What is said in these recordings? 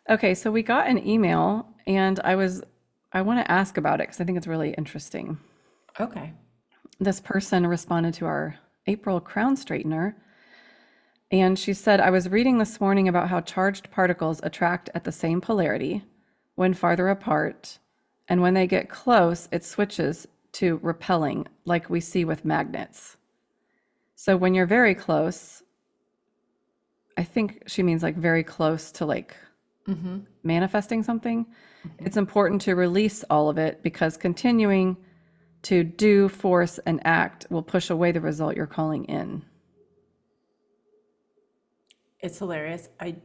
Okay, so we got an email and I want to ask about it because I think it's really interesting. Okay. This person responded to our April crown straightener and she said, I was reading this morning about how charged particles attract at the same polarity when farther apart, and when they get close, it switches to repelling, like we see with magnets. So when you're very close, I think she means like very close to like Mm-hmm. manifesting something, Mm-hmm. it's important to release all of it because continuing to do, force, and act will push away the result you're calling in. It's hilarious. I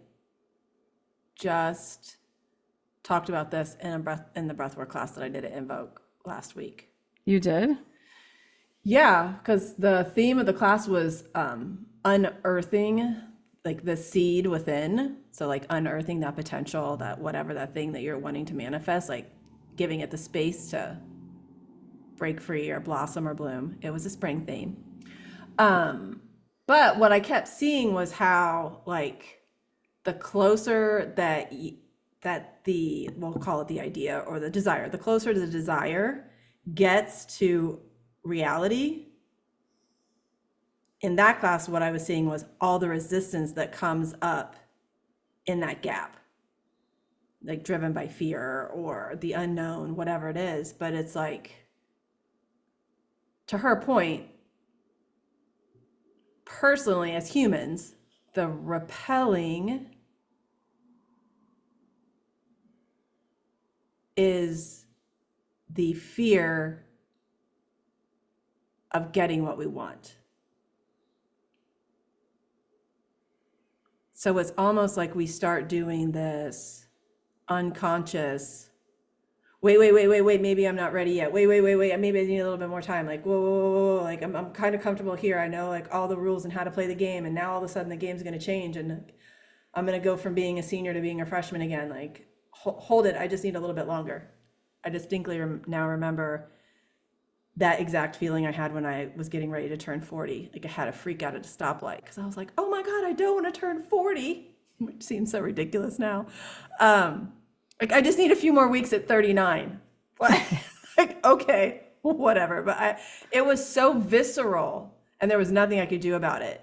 just talked about this in the breathwork class that I did at Invoke last week. You did? Yeah, because the theme of the class was unearthing like the seed within. So like unearthing that potential, that whatever that thing that you're wanting to manifest, like giving it the space to break free or blossom or bloom. It was a spring theme. Um, but what I kept seeing was how like the closer that the we'll call it the idea or the desire, the closer the desire gets to reality. In that class, what I was seeing was all the resistance that comes up in that gap, like driven by fear or the unknown, whatever it is. But it's like, to her point, personally, as humans, the repelling is the fear of getting what we want. So it's almost like we start doing this unconscious, wait, maybe I'm not ready yet. Wait, maybe I need a little bit more time. Like, whoa. Like, I'm kind of comfortable here. I know like all the rules and how to play the game. And now all of a sudden the game's going to change and I'm going to go from being a senior to being a freshman again. Like, hold it. I just need a little bit longer. I distinctly now remember that exact feeling I had when I was getting ready to turn 40. Like I had a freak out at a stoplight because I was like, oh my God, I don't want to turn 40, which seems so ridiculous now. Um, like I just need a few more weeks at 39. Like, okay, whatever. It was so visceral and there was nothing I could do about it.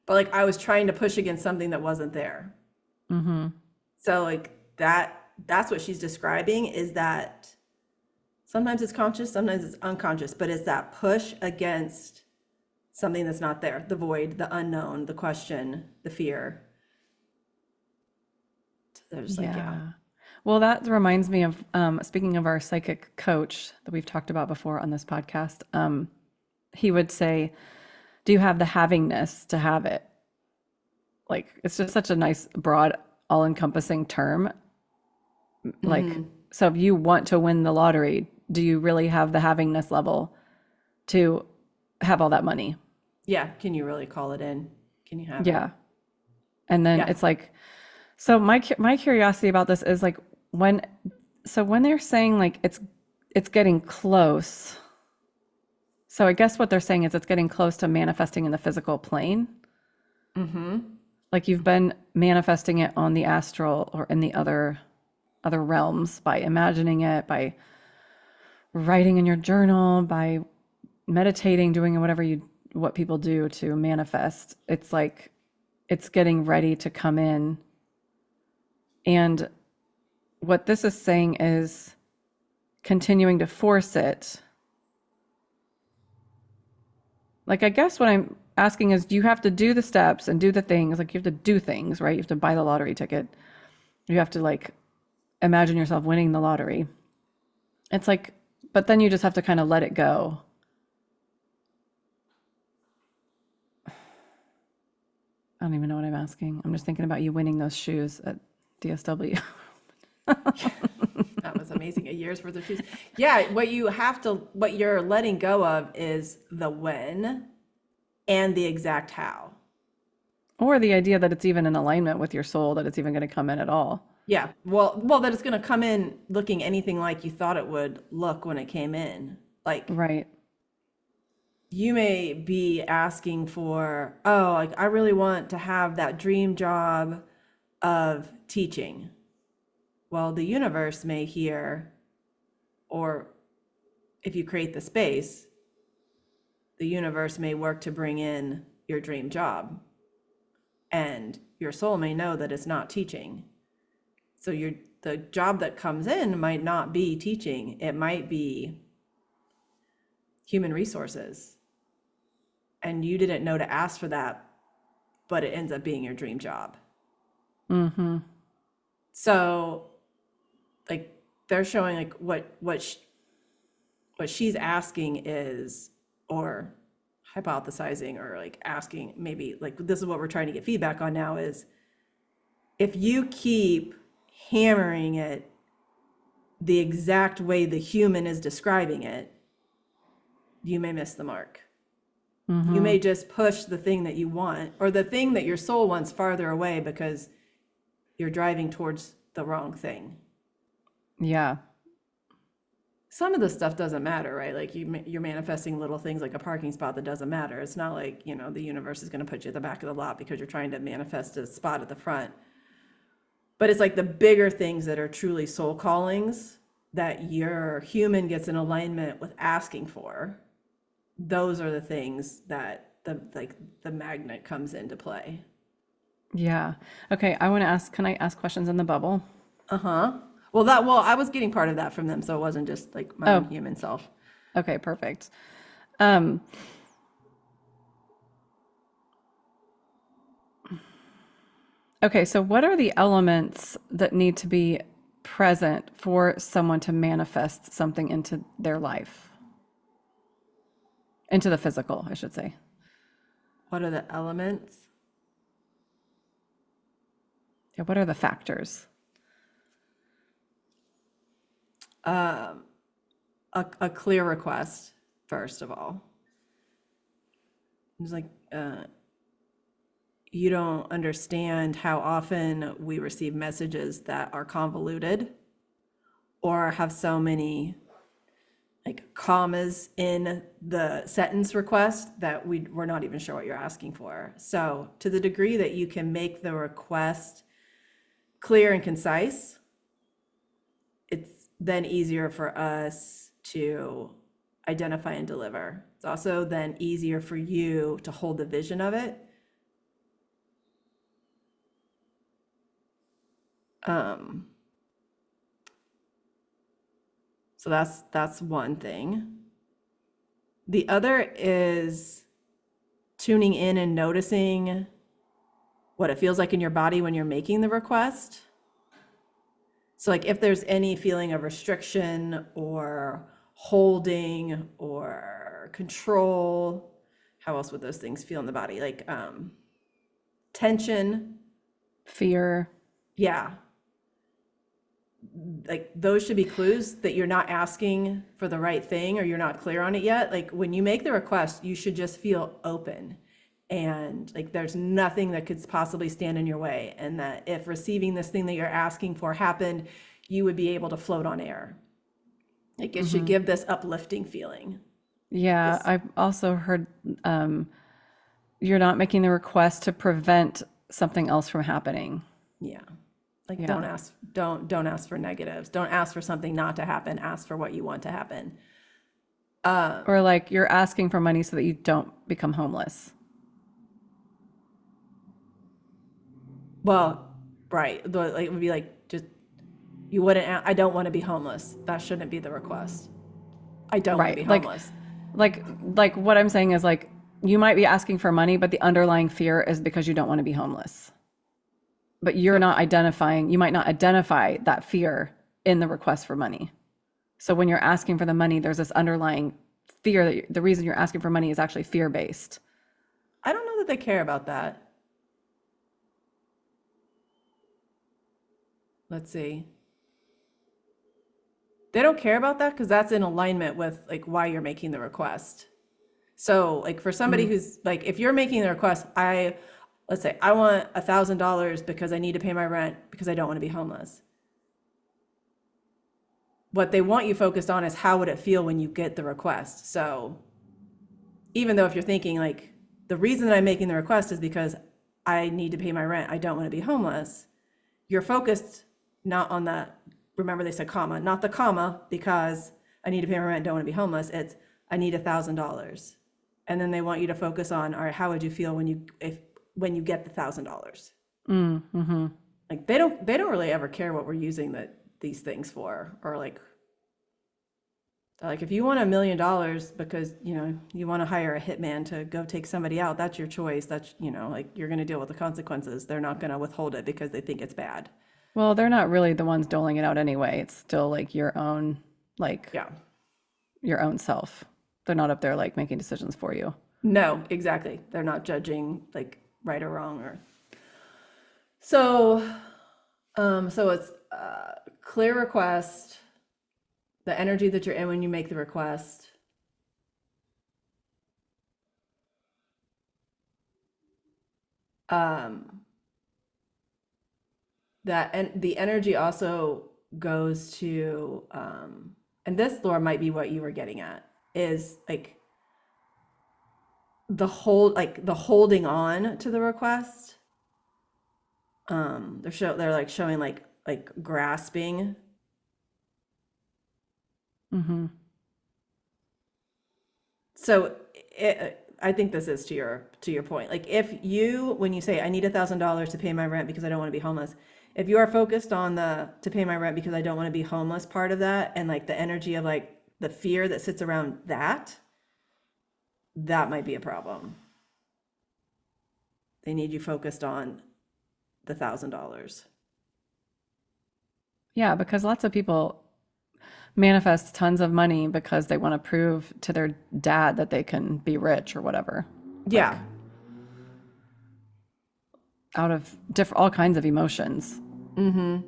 But like I was trying to push against something that wasn't there. Mm-hmm. So like that's what she's describing is that sometimes it's conscious, sometimes it's unconscious, but it's that push against something that's not there, the void, the unknown, the question, the fear. They're just like, yeah. Yeah. Well, that reminds me of speaking of our psychic coach that we've talked about before on this podcast. He would say, do you have the havingness to have it? Like, it's just such a nice, broad, all encompassing term. Like, Hmm. so if you want to win the lottery, do you really have the havingness level to have all that money? Yeah. Can you really call it in? Can you have it? Yeah. And then Yeah. it's like, so my curiosity about this is like when so when they're saying like it's getting close. So I guess what they're saying is it's getting close to manifesting in the physical plane. Hmm. Like you've been manifesting it on the astral or in the other realms by imagining it, by writing in your journal, by meditating, doing what people do to manifest. It's like it's getting ready to come in. And what this is saying is continuing to force it. Like, I guess what I'm asking is, do you have to do the steps and do the things? Like, you have to do things, right? You have to buy the lottery ticket. You have to, like, imagine yourself winning the lottery. It's like, but then you just have to kind of let it go. I don't even know what I'm asking. I'm just thinking about you winning those shoes at DSW. That was amazing. A year's worth of shoes. Yeah. What you're letting go of is the when and the exact how. Or the idea that it's even in alignment with your soul, that it's even going to come in at all. Yeah. That it's going to come in looking anything like you thought it would look when it came in. Like Right. you may be asking for, oh, like I really want to have that dream job of teaching. Well, the universe may hear, or if you create the space, the universe may work to bring in your dream job. And your soul may know that it's not teaching. So the job that comes in might not be teaching. It might be human resources. And you didn't know to ask for that, but it ends up being your dream job. Mm-hmm. So like they're showing like what she's asking is, or hypothesizing, or like asking, maybe like this is what we're trying to get feedback on now, is if you keep hammering it the exact way the human is describing it, you may miss the mark. You may just push the thing that you want, or the thing that your soul wants, farther away because you're driving towards the wrong thing. Yeah. Some of the stuff doesn't matter, right? Like you're manifesting little things like a parking spot that doesn't matter. It's not like, the universe is going to put you at the back of the lot because you're trying to manifest a spot at the front. But it's like the bigger things that are truly soul callings that your human gets in alignment with asking for. Those are the things that the magnet comes into play. Yeah. Okay. Can I ask questions in the bubble? Well, I was getting part of that from them, so it wasn't just like my own human self. Okay, perfect. Okay, so what are the elements that need to be present for someone to manifest something into their life? Into the physical, I should say. What are the elements? Yeah, what are the factors? A clear request, first of all. It's like you don't understand how often we receive messages that are convoluted or have so many like commas in the sentence request that we're not even sure what you're asking for. So to the degree that you can make the request clear and concise, it's then easier for us to identify and deliver. It's also then easier for you to hold the vision of it. So that's one thing. The other is tuning in and noticing what it feels like in your body when you're making the request. So like if there's any feeling of restriction or holding or control, how else would those things feel in the body? Like tension, Fear. yeah. Like those should be clues that you're not asking for the right thing or you're not clear on it yet. Like when you make the request, you should just feel open and like there's nothing that could possibly stand in your way, and that if receiving this thing that you're asking for happened, you would be able to float on air. Like it should give this uplifting feeling. Yeah, I've also heard you're not making the request to prevent something else from happening. Yeah. Like don't ask for negatives. Don't ask for something not to happen. Ask for what you want to happen. Or like you're asking for money so that you don't become homeless. Well, right. Like it would be like just you wouldn't. I don't want to be homeless. That shouldn't be the request. I don't want to be homeless. Like what I'm saying is like you might be asking for money, but the underlying fear is because you don't want to be homeless. But you're not identifying, you might not identify that fear in the request for money. So when you're asking for the money, there's this underlying fear that the reason you're asking for money is actually fear-based. I don't know that they care about that. Let's see. They don't care about that because that's in alignment with like why you're making the request. So like for somebody who's like, if you're making the request, let's say I want $1,000 because I need to pay my rent because I don't want to be homeless. What they want you focused on is how would it feel when you get the request. So even though if you're thinking like the reason that I'm making the request is because I need to pay my rent, I don't want to be homeless, you're focused not on that remember they said comma, not the comma, because I need to pay my rent, don't want to be homeless. It's I need $1,000. And then they want you to focus on, all right, how would you feel when you get the $1,000? Mm-hmm. Like they don't really ever care what we're using these things for, or like if you want $1 million because you want to hire a hitman to go take somebody out, that's your choice. That's like you're going to deal with the consequences. They're not going to withhold it because they think it's bad. Well, they're not really the ones doling it out anyway. It's still like Yeah. your own self. They're not up there like making decisions for you. No, exactly. They're not judging like right or wrong or so. So it's clear request, the energy that you're in when you make the request. That and the energy also goes to and this, Laura, might be what you were getting at, is like the holding on to the request. They're like showing like grasping. Mm-hmm. So I think this is to your point. Like if when you say I need $1,000 to pay my rent because I don't want to be homeless, if you are focused on the to pay my rent because I don't want to be homeless part of that, and like the energy of like the fear that sits around that might be a problem. They need you focused on the $1,000. Yeah, because lots of people manifest tons of money because they want to prove to their dad that they can be rich or whatever. Yeah. Out of all kinds of emotions. Mm-hmm.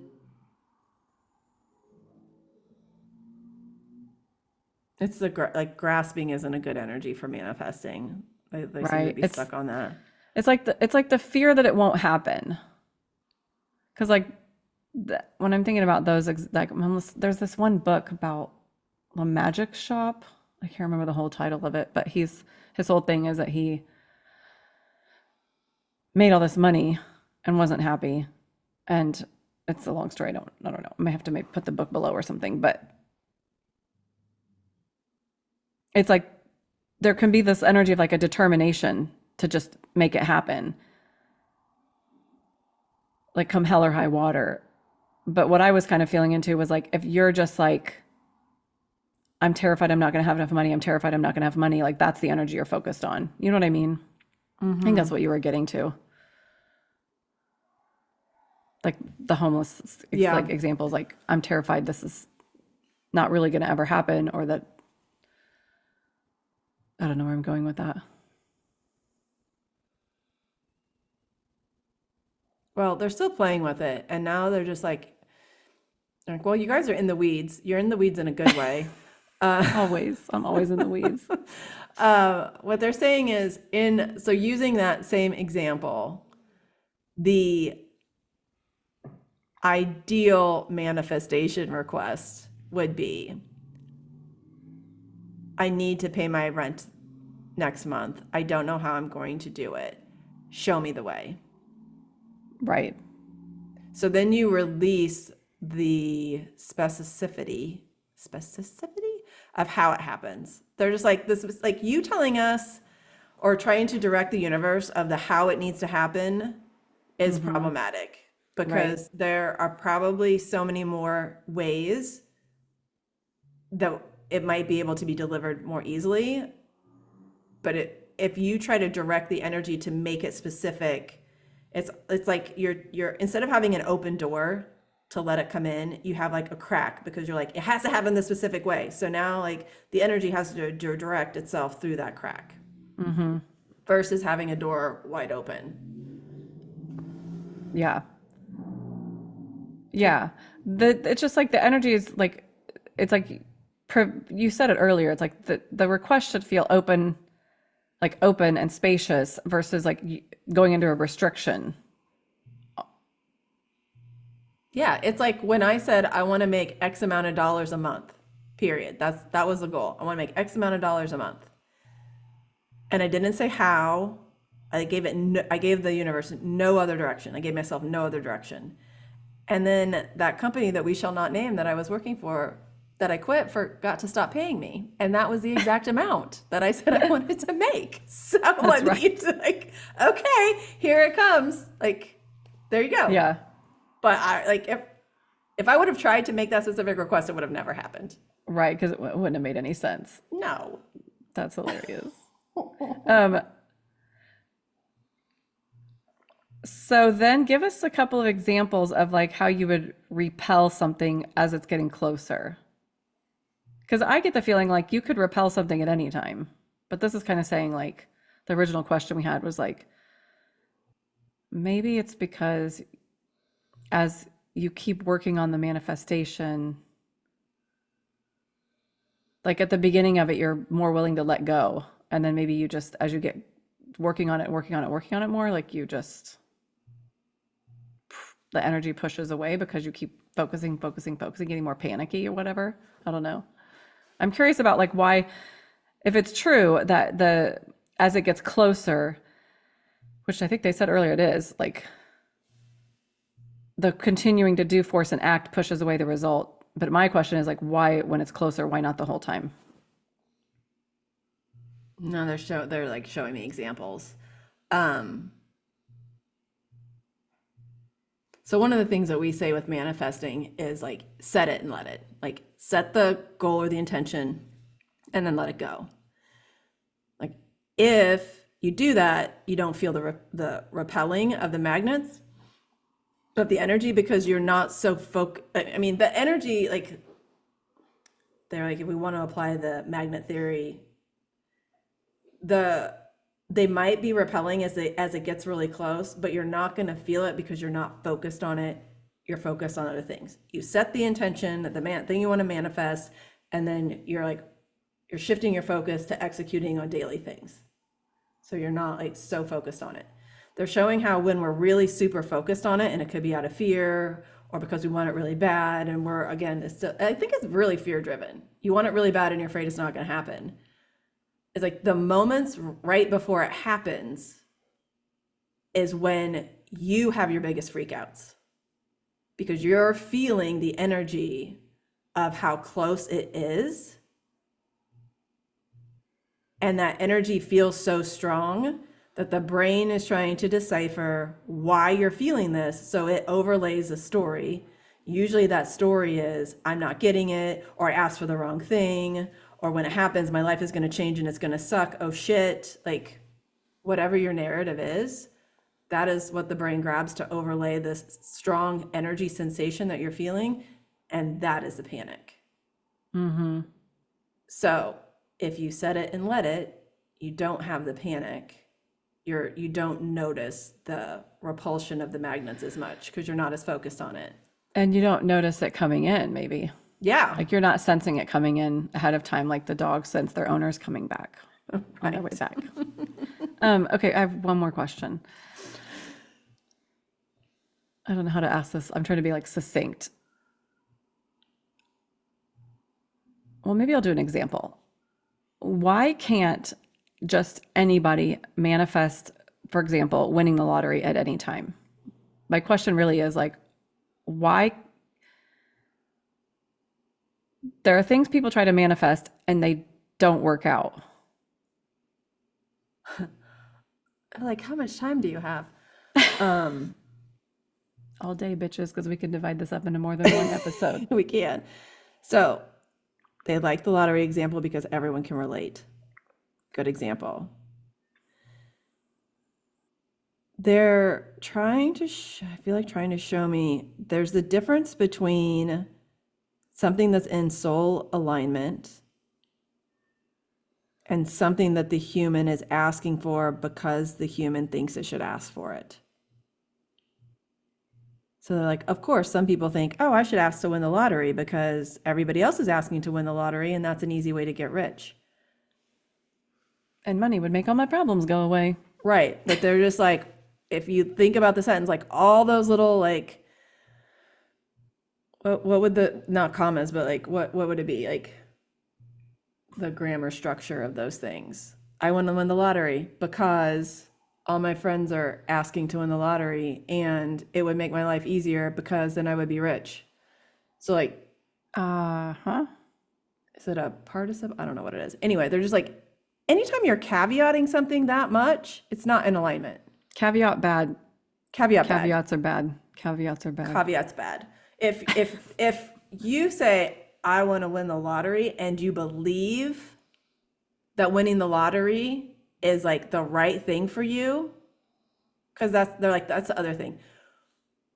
It's like grasping isn't a good energy for manifesting. They seem to Right. be stuck on that. It's like the fear that it won't happen. Because like when I'm thinking about those, there's this one book about a magic shop. I can't remember the whole title of it, but his whole thing is that he made all this money and wasn't happy. And it's a long story. I don't know. I may have to put the book below or something, but it's like there can be this energy of like a determination to just make it happen, like come hell or high water. But what I was kind of feeling into was like, if you're just like, I'm terrified I'm not going to have enough money, I'm terrified I'm not going to have money, like that's the energy you're focused on. You know what I mean? I think that's what you were getting to. Like the homeless like examples, like I'm terrified this is not really going to ever happen, or that I don't know where I'm going with that. Well, they're still playing with it, and now they're just like, well, you guys are in the weeds. You're in the weeds in a good way. I'm always in the weeds. What they're saying is, so using that same example, the ideal manifestation request would be, I need to pay my rent next month. I don't know how I'm going to do it. Show me the way. Right. So then you release the specificity of how it happens. They're just like, this was like you telling us or trying to direct the universe of the how it needs to happen is problematic, because there are probably so many more ways that it might be able to be delivered more easily. But if you try to direct the energy to make it specific, it's like you're instead of having an open door to let it come in, you have like a crack, because you're like, it has to happen this specific way. So now like the energy has to direct itself through that crack, versus having a door wide open. Yeah. Yeah. It's just like the energy is like, it's like, you said it earlier, it's like the request should feel open, like open and spacious, versus like going into a restriction. Yeah, it's like when I said I want to make X amount of dollars a month, period. That was the goal. I want to make X amount of dollars a month. And I didn't say how. I gave the universe no other direction. I gave myself no other direction. And then that company that we shall not name that I was working for, that I quit, forgot to stop paying me. And that was the exact amount that I said I wanted to make. So I That's right. mean, like, okay, here it comes. Like, there you go. Yeah. But I like if I would have tried to make that specific request, it would have never happened. Right. Because it wouldn't have made any sense. No. That's hilarious. Um, so then give us a couple of examples of like how you would repel something as it's getting closer. Because I get the feeling like you could repel something at any time. But this is kind of saying like the original question we had was like, maybe it's because as you keep working on the manifestation, like at the beginning of it, you're more willing to let go. And then maybe you just, as you get working on it, working on it more, like you just, the energy pushes away because you keep focusing, getting more panicky or whatever. I don't know. I'm curious about like why, if it's true that as it gets closer, which I think they said earlier it is, like the continuing to do, force, and act pushes away the result. But my question is like, why, when it's closer, why not the whole time? No, they're like showing me examples. Um, so one of the things that we say with manifesting is like set it and let it. Like set the goal or the intention and then let it go. Like if you do that, you don't feel the repelling of the magnets of the energy because you're not so I mean, the energy, like they're like, if we want to apply the magnet theory, they might be repelling as it gets really close, but you're not going to feel it because you're not focused on it. You're focused on other things. You set the intention, the thing you want to manifest, and then you're shifting your focus to executing on daily things. So you're not like so focused on it. They're showing how when we're really super focused on it, and it could be out of fear or because we want it really bad, and we're, again, I think it's really fear driven. You want it really bad and you're afraid it's not going to happen. It's like the moments right before it happens is when you have your biggest freakouts because you're feeling the energy of how close it is. And that energy feels so strong that the brain is trying to decipher why you're feeling this. So it overlays a story. Usually that story is, I'm not getting it, or I asked for the wrong thing, or when it happens, my life is going to change and it's going to suck. Oh shit. Like whatever your narrative is, that is what the brain grabs to overlay this strong energy sensation that you're feeling. And that is the panic. Mm-hmm. So if you set it and let it, you don't have the panic. You don't notice the repulsion of the magnets as much because you're not as focused on it. And you don't notice it coming in, maybe. Yeah. Like you're not sensing it coming in ahead of time, like the dogs sense their owners coming back on their way back. Okay, I have one more question. I don't know how to ask this. I'm trying to be like succinct. Well, maybe I'll do an example. Why can't just anybody manifest, for example, winning the lottery at any time? My question really is like, why? There are things people try to manifest and they don't work out. Like, how much time do you have? All day, bitches, because we can divide this up into more than one episode. We can. So they like the lottery example because everyone can relate. Good example. They're trying to, I feel like trying to show me there's the difference between something that's in soul alignment and something that the human is asking for because the human thinks it should ask for it. So they're like, of course, some people think, oh, I should ask to win the lottery because everybody else is asking to win the lottery and that's an easy way to get rich. And money would make all my problems go away. Right. But they're just like, if you think about the sentence, like all those little, like, what would the, not commas, but like, what would it be? Like the grammar structure of those things. I want to win the lottery because all my friends are asking to win the lottery, and it would make my life easier because then I would be rich. So like, Huh? is it a participle? I don't know what it is. Anyway, they're just like, anytime you're caveating something that much, it's not in alignment. Caveat bad. Caveat bad. Caveats are bad. Caveats are bad. Caveat's bad. If you say I want to win the lottery and you believe that winning the lottery is like the right thing for you, because that's the other thing.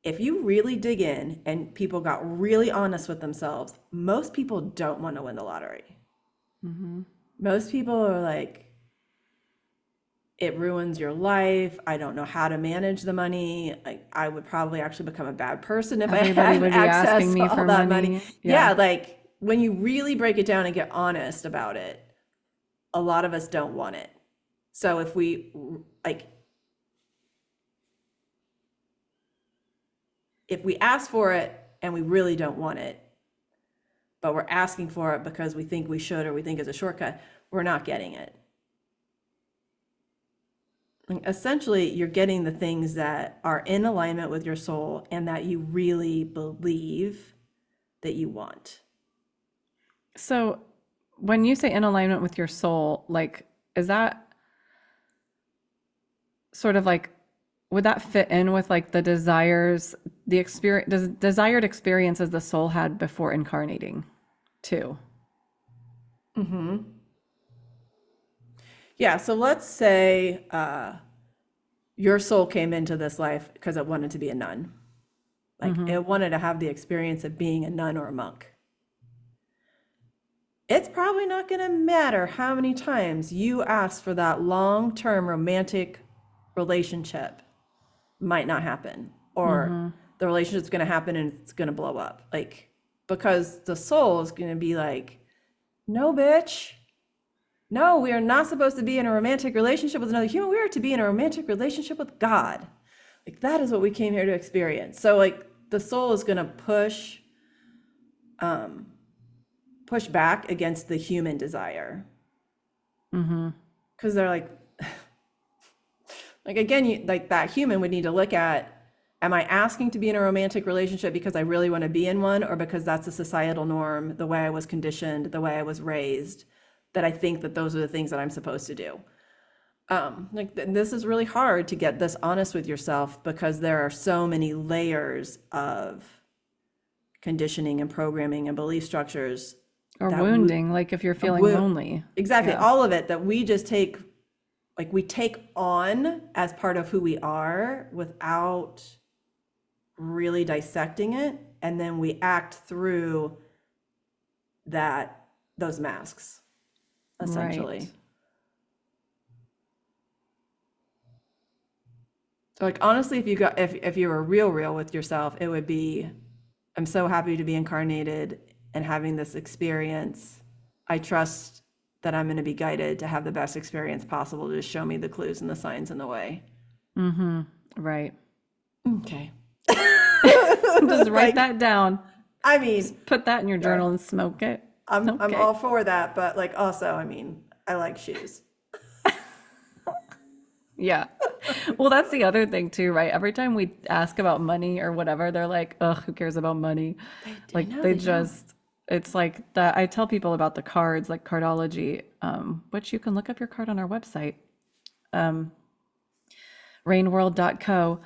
If you really dig in and people got really honest with themselves, most people don't want to win the lottery. Most people are like, it ruins your life. I don't know how to manage the money. Like, I would probably actually become a bad person if Everybody I had would be access asking to me all for that money. money. Yeah. Yeah, like when you really break it down and get honest about it, a lot of us don't want it. So if we like, if we ask for it and we really don't want it, but we're asking for it because we think we should or we think it's a shortcut, we're not getting it. Like, essentially, you're getting the things that are in alignment with your soul and that you really believe that you want. So when you say in alignment with your soul, like, is that sort of like, would that fit in with like the desires, the experience, desired experiences the soul had before incarnating too? Yeah, so let's say your soul came into this life because it wanted to be a nun. Like it wanted to have the experience of being a nun or a monk. It's probably not going to matter how many times you ask for that long-term romantic relationship. Might not happen, or the relationship's going to happen and it's going to blow up. Like, because the soul is going to be like, no, bitch. No, we are not supposed to be in a romantic relationship with another human. We are to be in a romantic relationship with God. Like, that is what we came here to experience. So like the soul is going to push back against the human desire. Because they're like again, you, like that human would need to look at, am I asking to be in a romantic relationship because I really want to be in one, or because that's a societal norm, the way I was conditioned, the way I was raised, that I think that those are the things that I'm supposed to do. This is really hard to get this honest with yourself because there are so many layers of conditioning and programming and belief structures Or that wounding, like if you're feeling lonely. exactly, Yeah. all of it that we just take, like we take on as part of who we are without really dissecting it, and then we act through those masks, essentially. Right. So like honestly, if you were real with yourself, it would be, I'm so happy to be incarnated and having this experience. I trust that I'm going to be guided to have the best experience possible, to just show me the clues and the signs in the way. Right. Okay. Just write Like, that down. I mean, Put that in your journal and smoke it. I'm Okay. all for that, but like also, I mean, I like shoes. Yeah. Well, that's the other thing too, right? Every time we ask about money or whatever, they're like, ugh, who cares about money? Like No, they they don't. just, it's like that. I tell people about the cards, like cardology, which you can look up your card on our website, rainworld.co.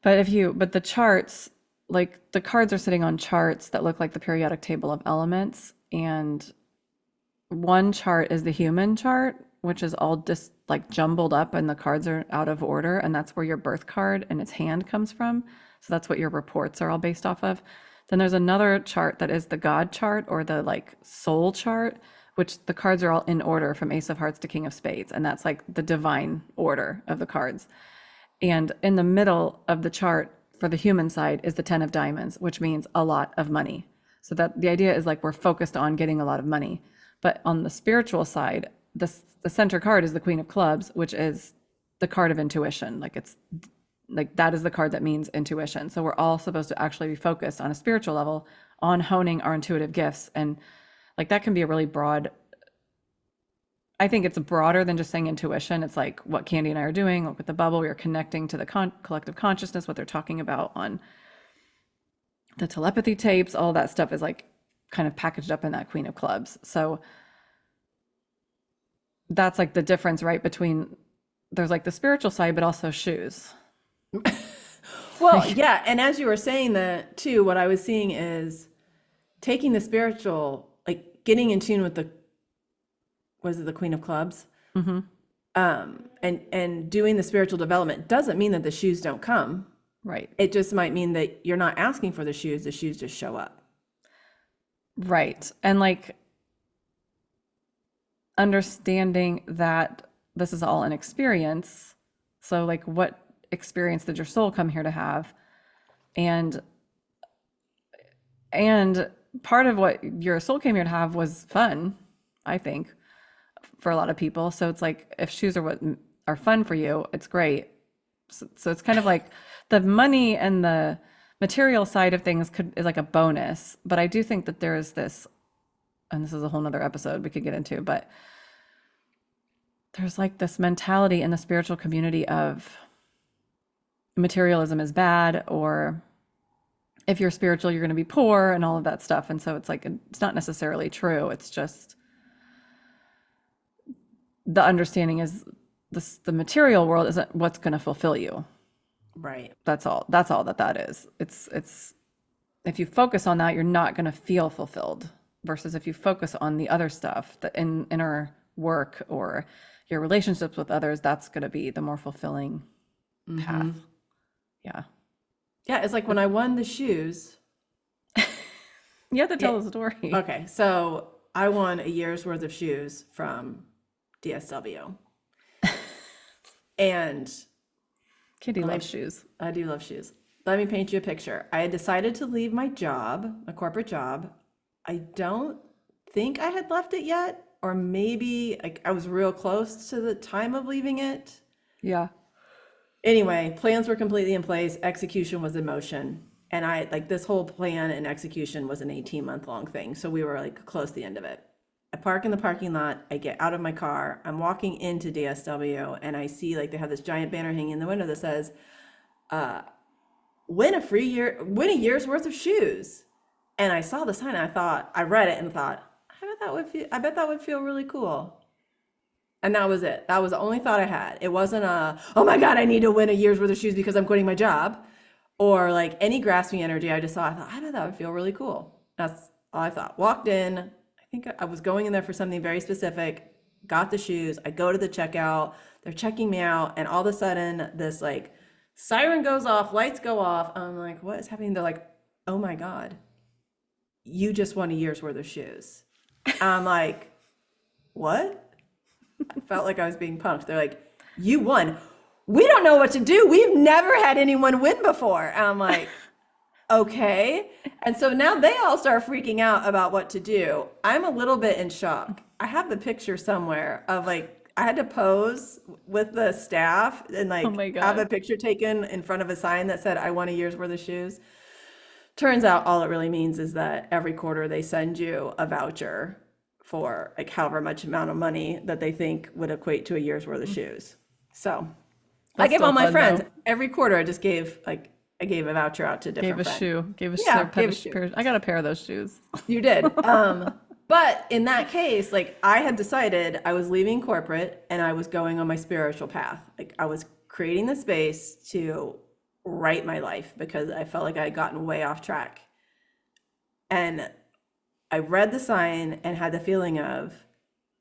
But the charts, like the cards are sitting on charts that look like the periodic table of elements. And one chart is the human chart, which is all just like jumbled up and the cards are out of order. And that's where your birth card and its hand comes from. So that's what your reports are all based off of. Then there's another chart that is the God chart, or the like soul chart, which the cards are all in order from Ace of Hearts to King of Spades. And that's like the divine order of the cards. And in the middle of the chart for the human side is the 10 of diamonds, which means a lot of money. So that the idea is like we're focused on getting a lot of money. But on the spiritual side, the center card is the Queen of Clubs, which is the card of intuition. Like it's like that is the card that means intuition. So we're all supposed to actually be focused on a spiritual level on honing our intuitive gifts. And like that can be a really broad I think it's broader than just saying intuition. It's like what Candy and I are doing, like with the bubble, we are connecting to the collective consciousness, what they're talking about on the telepathy tapes, all that stuff is like kind of packaged up in that Queen of Clubs. So that's like the difference, right? Between there's like the spiritual side, but also shoes. Well, yeah. And as you were saying that too, what I was seeing is taking the spiritual, like getting in tune with the, was it the Queen of Clubs? Mm-hmm. And doing the spiritual development doesn't mean that the shoes don't come. Right. It just might mean that you're not asking for the shoes just show up. Right. And like understanding that this is all an experience. So like what experience did your soul come here to have? And part of what your soul came here to have was fun, I think, for a lot of people. So it's like if shoes are what are fun for you, it's great. So it's kind of like the money and the material side of things is like a bonus. But I do think that there is this, and this is a whole nother episode we could get into, but there's like this mentality in the spiritual community of materialism is bad, or if you're spiritual, you're going to be poor and all of that stuff. And so it's like, it's not necessarily true. It's just the understanding is this, the material world isn't what's going to fulfill you. Right. That's all that is. It's if you focus on that, you're not going to feel fulfilled, versus if you focus on the other stuff, the inner work or your relationships with others, that's going to be the more fulfilling path. Yeah. Yeah. It's like when I won the shoes. You have to tell the story. Okay. So I won a year's worth of shoes from DSW. And Kitty loves shoes. I do love shoes. Let me paint you a picture. I had decided to leave my job, a corporate job. I don't think I had left it yet, or maybe like I was real close to the time of leaving it. Yeah. Anyway, plans were completely in place. Execution was in motion. And I like this whole plan and execution was an 18-month long thing. So we were like close to the end of it. I park in the parking lot. I get out of my car. I'm walking into DSW and I see like they have this giant banner hanging in the window that says, win a year's worth of shoes. And I saw the sign and I read it and thought, I bet that would feel really cool. And that was it. That was the only thought I had. It wasn't oh my God, I need to win a year's worth of shoes because I'm quitting my job, or like any grasping energy. I thought, I bet that would feel really cool. That's all I thought. Walked in. I think I was going in there for something very specific, got the shoes. I go to the checkout. They're checking me out. And all of a sudden this like siren goes off, lights go off. I'm like, what is happening? They're like, oh my God, you just won a year's worth of shoes. I'm like, what? I felt like I was being punked. They're like, you won. We don't know what to do. We've never had anyone win before. And I'm like, okay. And so now they all start freaking out about what to do. I'm a little bit in shock. I have the picture somewhere of like, I had to pose with the staff and like Oh my God. have a picture taken in front of a sign that said, I won a year's worth of shoes. Turns out all it really means is that every quarter they send you a voucher for like however much amount of money that they think would equate to a year's worth of shoes. So I That's give all still my fun, friends though. every quarter. I gave a voucher out to different Gave a friends. shoe. Gave a Yeah, pair gave of a shoe. pair. I got a pair of those shoes. You did. But in that case, like I had decided I was leaving corporate and I was going on my spiritual path. Like I was creating the space to write my life because I felt like I had gotten way off track. And I read the sign and had the feeling of,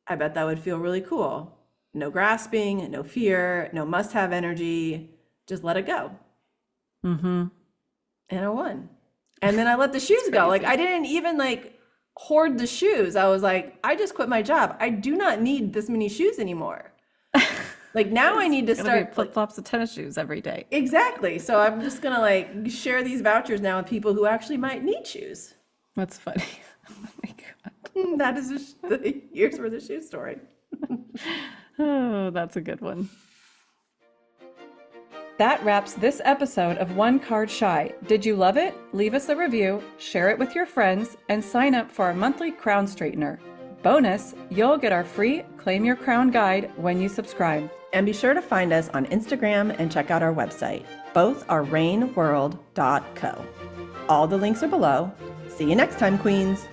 I bet that would feel really cool. No grasping, no fear, no must-have energy. Just let it go. Mm-hmm. And I won. And then I let the shoes go. Like I didn't even like hoard the shoes. I was like, I just quit my job. I do not need this many shoes anymore. Like now I need to start flip-flops of tennis shoes every day. Exactly. So I'm just gonna like share these vouchers now with people who actually might need shoes. That's funny. Oh my God. That is the year's worth of shoe story. Oh, that's a good one. That wraps this episode of One Card Shy. Did you love it? Leave us a review, share it with your friends, and sign up for our monthly crown straightener. Bonus, you'll get our free Claim Your Crown guide when you subscribe. And be sure to find us on Instagram and check out our website. Both are rainworld.co. All the links are below. See you next time, Queens.